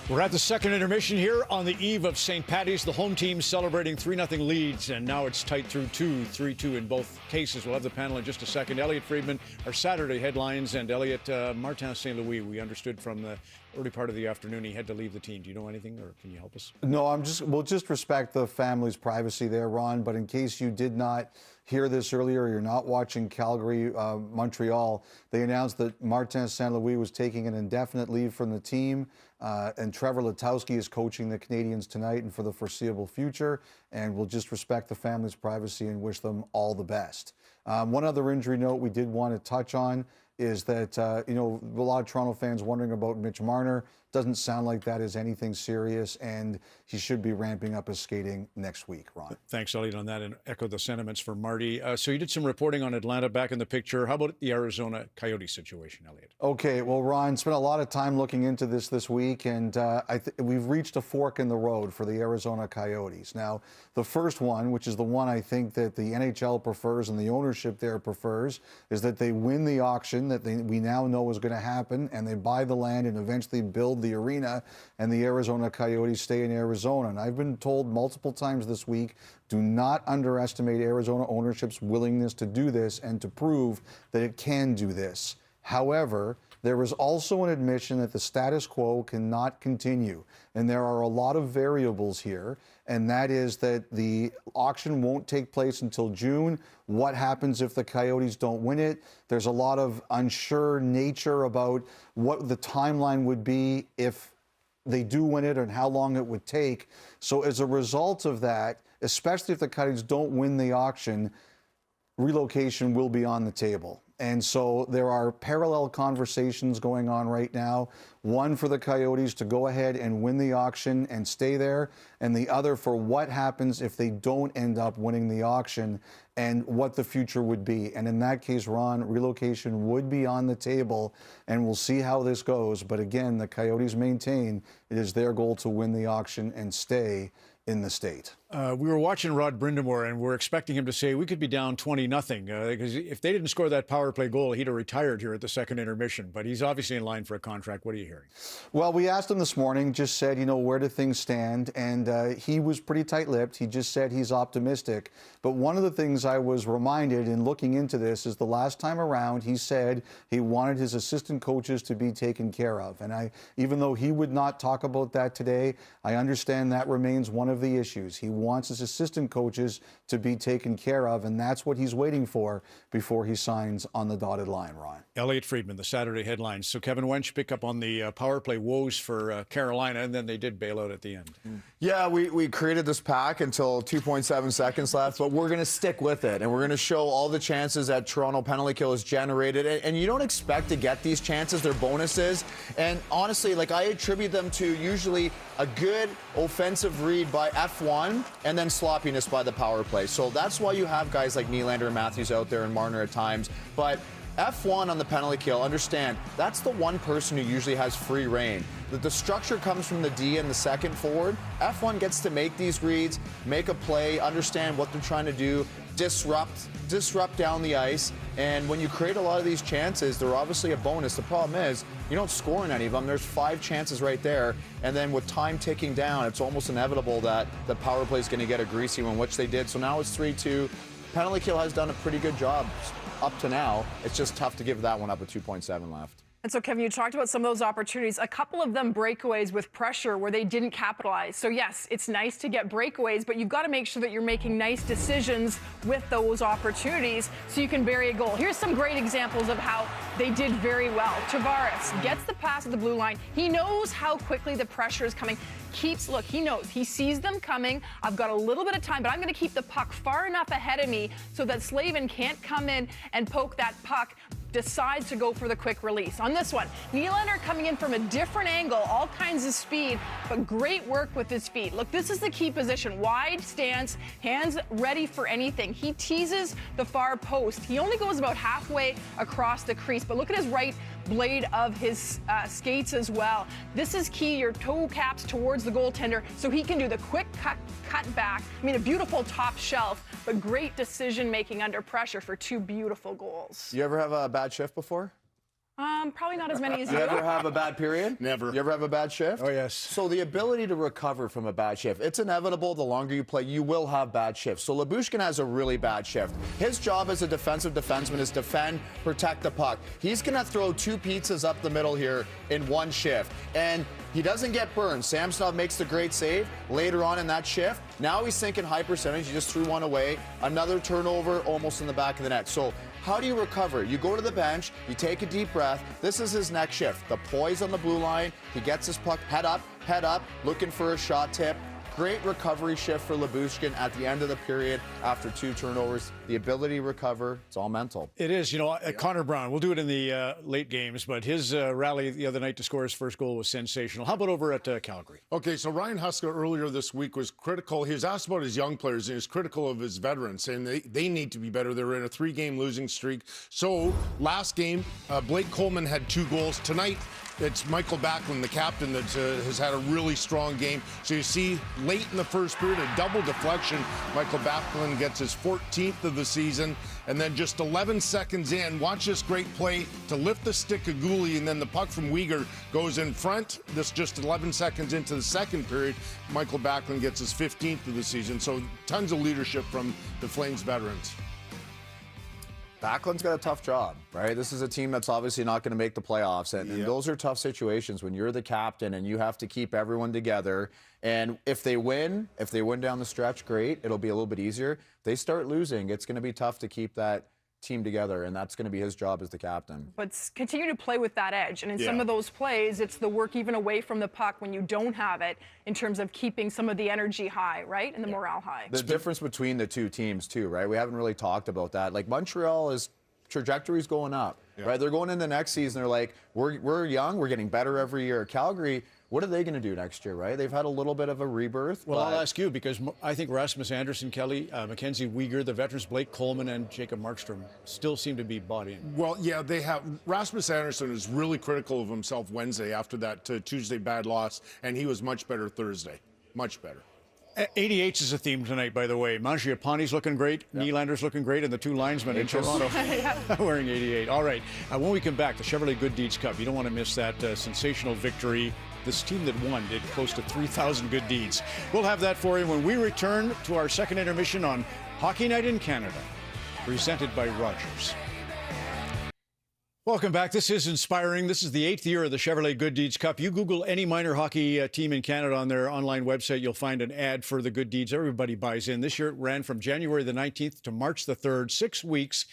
We're at the second intermission here on the eve of St. Paddy's. The home team celebrating 3-0 leads, and now it's tight through 3-2 in both cases. We'll have the panel in just a second. Elliotte, Friedman, our Saturday headlines, and Elliotte, Martin St. Louis, we understood from the early part of the afternoon he had to leave the team. Do you know anything, or can you help us? No, we'll just respect the family's privacy there, Ron, but in case you did not hear this earlier, you're not watching Calgary, Montreal, they announced that Martin St. Louis was taking an indefinite leave from the team, and Trevor Letowski is coaching the Canadiens tonight and for the foreseeable future, and we'll just respect the family's privacy and wish them all the best. One other injury note we did want to touch on is that, a lot of Toronto fans wondering about Mitch Marner. Doesn't sound like that is anything serious, and he should be ramping up his skating next week, Ron. Thanks, Elliotte, on that, and echo the sentiments for Marty. So you did some reporting on Atlanta back in the picture. How about the Arizona Coyotes situation, Elliotte? Okay, well, Ron, spent a lot of time looking into this week, and we've reached a fork in the road for the Arizona Coyotes. Now, the first one, which is the one I think that the NHL prefers and the ownership there prefers, is that they win the auction that we now know is going to happen, and they buy the land and eventually build the arena, and the Arizona Coyotes stay in Arizona. And I've been told multiple times this week, do not underestimate Arizona ownership's willingness to do this and to prove that it can do this. However, there is also an admission that the status quo cannot continue. And there are a lot of variables here, and that is that the auction won't take place until June. What happens if the Coyotes don't win it? There's a lot of unsure nature about what the timeline would be if they do win it and how long it would take. So as a result of that, especially if the Coyotes don't win the auction, relocation will be on the table. And so there are parallel conversations going on right now. One for the Coyotes to go ahead and win the auction and stay there, and the other for what happens if they don't end up winning the auction and what the future would be. And in that case, Ron, relocation would be on the table, and we'll see how this goes. But again, the Coyotes maintain it is their goal to win the auction and stay in the state. We were watching Rod Brindamore, and we're expecting him to say we could be down 20-0 because if they didn't score that power play goal, he'd have retired here at the second intermission. But he's obviously in line for a contract. What are you hearing? Well, we asked him this morning, just said, where do things stand? And he was pretty tight-lipped. He just said he's optimistic. But one of the things I was reminded in looking into this is the last time around, he said he wanted his assistant coaches to be taken care of. And even though he would not talk about that today, I understand that remains one of the issues. He wants his assistant coaches to be taken care of, and that's what he's waiting for before he signs on the dotted line, Ron. Elliotte Friedman, the Saturday headlines. So Kevin Wench pick up on the power play woes for Carolina, and then they did bail out at the end. Yeah, we created this pack until 2.7 seconds left, but we're going to stick with it, and we're going to show all the chances that Toronto penalty kill has generated. And you don't expect to get these chances. They're bonuses. And honestly, I attribute them to usually a good offensive read by F1 and then sloppiness by the power play. So that's why you have guys like Nylander and Matthews out there and Marner at times. But F1 on the penalty kill, understand, that's the one person who usually has free reign. The structure comes from the D and the second forward. F1 gets to make these reads, make a play, understand what they're trying to do, disrupt down the ice. And when you create a lot of these chances, they're obviously a bonus. The problem is you don't score in any of them. There's 5 chances right there. And then with time ticking down, it's almost inevitable that the power play is going to get a greasy one, which they did. So now it's 3-2. Penalty kill has done a pretty good job up to now. It's just tough to give that one up with 2.7 left. And so, Kevin, you talked about some of those opportunities, a couple of them breakaways with pressure where they didn't capitalize. So, yes, it's nice to get breakaways, but you've got to make sure that you're making nice decisions with those opportunities so you can bury a goal. Here's some great examples of how they did very well. Tavares gets the pass at the blue line. He knows how quickly the pressure is coming. He knows. He sees them coming. I've got a little bit of time, but I'm going to keep the puck far enough ahead of me so that Slavin can't come in and poke that puck. Decides to go for the quick release. On this one, Nylander coming in from a different angle, all kinds of speed, but great work with his feet. Look, this is the key position. Wide stance, hands ready for anything. He teases the far post. He only goes about halfway across the crease, but look at his right blade of his skates as well. This is key, your toe caps towards the goaltender so he can do the quick cut back. I mean, a beautiful top shelf, but great decision making under pressure for 2 beautiful goals. You ever have a bad shift before? Probably not as many as You you. ever have a bad period? Never. You ever have a bad shift? Oh, yes. So the ability to recover from a bad shift, it's inevitable. The longer you play, you will have bad shifts. So Lyubushkin has a really bad shift. His job as a defensive defenseman is defend, protect the puck. He's going to throw 2 pizzas up the middle here in one shift. And he doesn't get burned. Samsonov makes the great save later on in that shift. Now he's sinking high percentage. He just threw one away. Another turnover almost in the back of the net. So how do you recover? You go to the bench, you take a deep breath. This is his next shift. The poise on the blue line. He gets his puck head up, looking for a shot tip. Great recovery shift for Lyubushkin at the end of the period after 2 turnovers. The ability to recover, it's all mental. It is. You know, Connor Brown, we'll do it in the late games, but his rally the other night to score his first goal was sensational. How about over at Calgary? Okay, so Ryan Huska earlier this week was critical. He was asked about his young players, and he was critical of his veterans, saying they need to be better. They're in a 3-game losing streak. So last game, Blake Coleman had 2 goals. Tonight, it's Michael Backlund, the captain, that has had a really strong game. So you see, late in the first period, a double deflection. Michael Backlund gets his 14th of the season. And then just 11 seconds in, watch this great play to lift the stick of Gooley, and then the puck from Uyghur goes in front. This just 11 seconds into the second period. Michael Backlund gets his 15th of the season. So tons of leadership from the Flames veterans. Backlund's got a tough job, right? This is a team that's obviously not going to make the playoffs, and those are tough situations when you're the captain and you have to keep everyone together. And if they win down the stretch, great. It'll be a little bit easier. If they start losing, it's going to be tough to keep that team together, and that's going to be his job as the captain. But continue to play with that edge. And in some of those plays, it's the work even away from the puck when you don't have it in terms of keeping some of the energy high, right? And the morale high. The difference between the two teams, too, right? We haven't really talked about that. Like, Montreal's trajectory's going up, right? They're going into next season. They're like, we're young. We're getting better every year. Calgary, what are they going to do next year, right? They've had a little bit of a rebirth. Well, I'll ask you, because I think Rasmus Anderson, Kelly, Mackenzie Weegar, the veterans Blake Coleman, and Jacob Markstrom still seem to be bought in. Well, yeah, they have. Rasmus Anderson is really critical of himself Wednesday after that Tuesday bad loss, and he was much better Thursday. Much better. 88 is a theme tonight, by the way. Mangiapane's looking great, Nylander's looking great, and the 2 linesmen in Toronto wearing 88. All right, when we come back, the Chevrolet Good Deeds Cup. You don't want to miss that sensational victory. This team that won did close to 3,000 good deeds. We'll have that for you when we return to our second intermission on Hockey Night in Canada, presented by Rogers. Welcome back. This is inspiring. This is the 8th year of the Chevrolet Good Deeds Cup. You Google any minor hockey team in Canada on their online website, you'll find an ad for the good deeds. Everybody buys in. This year it ran from January the 19th to March the 3rd, 6 weeks.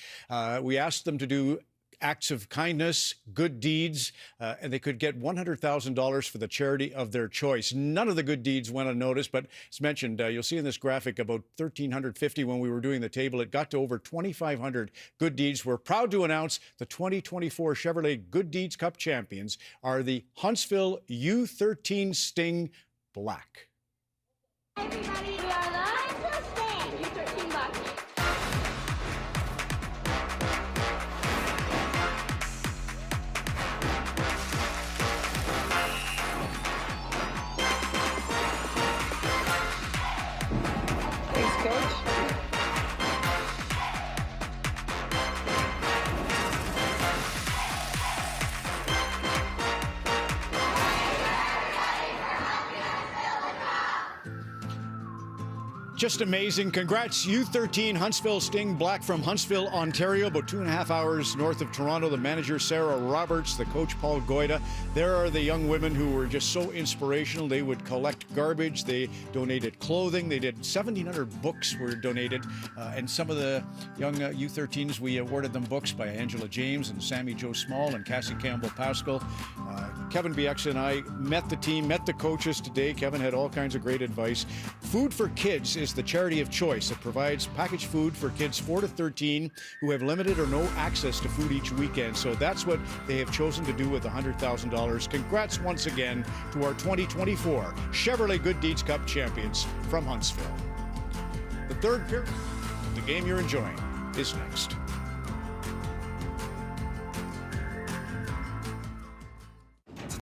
We asked them to do acts of kindness, good deeds, and they could get $100,000 for the charity of their choice. None of the good deeds went unnoticed, but as mentioned, you'll see in this graphic about 1,350 when we were doing the table. It got to over 2,500 good deeds. We're proud to announce the 2024 Chevrolet Good Deeds Cup champions are the Huntsville U13 Sting Black. Everybody, we are the Huntsville Sting U13 Black. Just amazing. Congrats, U13 Huntsville Sting Black from Huntsville, Ontario, about 2.5 hours north of Toronto. The manager, Sarah Roberts, the coach, Paul Goida. There are the young women who were just so inspirational. They would collect garbage. They donated clothing. They did 1,700 books were donated. And some of the young U13s, we awarded them books by Angela James and Sammy Jo Small and Cassie Campbell Pascal. Kevin Bieksa and I met the team, met the coaches today. Kevin had all kinds of great advice. Food for Kids is the charity of choice. It provides packaged food for kids 4 to 13 who have limited or no access to food each weekend. So that's what they have chosen to do with $100,000. Congrats once again to our 2024 Chevrolet Good Deeds Cup champions from Huntsville. The third period, the game you're enjoying, is next.